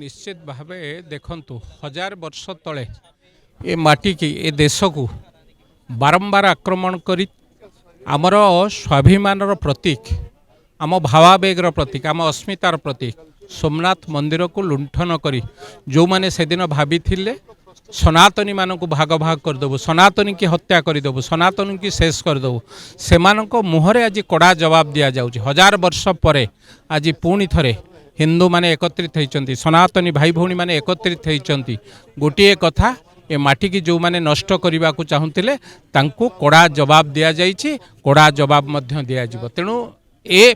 निश्चित भावे देखंतु हजार वर्ष तले ए माटी की ए देश को बारंबार आक्रमण करी आमर स्वाभिमान प्रतीक आम भावावेगर प्रतीक आम अस्मितार प्रतीक सोमनाथ मंदिर को लुंठन करी जो माने से दिन भाभी सनातनी मानक भाग भाग करदेबू सनातनी की हत्या करदेबू सनातनी की शेष करदेबू से मुहरे आज कड़ा जवाब दि जाऊँ हजार वर्ष पर आज पुणी थे हिंदू माने एकत्रित होती सनातनी भाई भौणी माने एकत्रित होती गोटे कथा ए माटी की जो माने नष्ट करने को चाहूँले कड़ा जवाब दि जाइए कड़ा जवाब दिज्व तेणु ए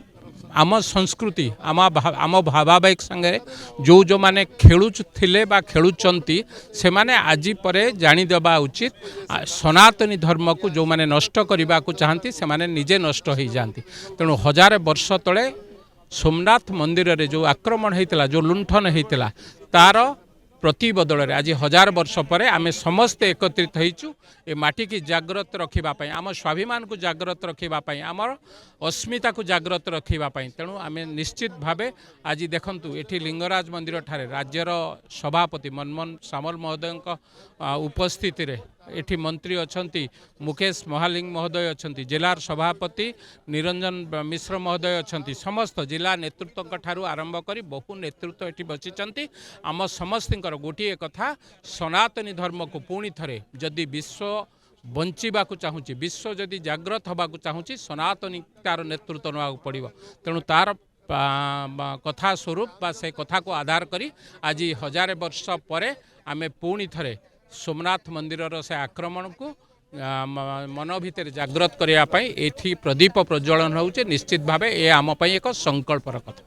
आम संस्कृति आम भावावेग संगे जो जो माने खेलुले बा खेलुचंती से माने आज पर जानीदेवा उचित सनातनी धर्म को जो माने नष्ट करने को चाहती से माने निजे नष्ट हो जाती तेणु हजार वर्ष तले सोमनाथ मंदिर रे जो आक्रमण होता जो लुंठन होता तार प्रति बदल आज हजार वर्ष पर आम समस्ते एकत्रित होइचु ए माटी की जागृत रखापी आम स्वाभिमान को जागृत रखापी आम अस्मिता को जागृत रखापी तेणु आम निश्चित भावे आज देखंतु एठी लिंगराज मंदिर ठारे राज्यर सभापति मनमोहन सामल महोदय उपस्थिति रे एठी मंत्री अछंती मुकेश महालिंग महोदय अछंती जिलार सभापति निरंजन मिश्र महोदय अछंती समस्त जिला नेतृत्व ठारू आरंभ करी बहु नेतृत्व एठी बसिचंती आम समस्तिंकर गोटे कथा सनातनी धर्म को पुणी थरे जदि विश्व बंचिबा को चाहूँगी विश्व जदि जागृत होगा चाहूँगी सनातनितार नेतृत्व ना पड़ो तेणु तार कथा स्वरूप बा से कथा को आधार करी आज हजार वर्ष पर आमे पुणी थरे सोमनाथ मंदिर से आक्रमण को मन भितर जागृत करने प्रदीप प्रज्वलन होचे निश्चित भावे ये आम एक संकल्पर कथा।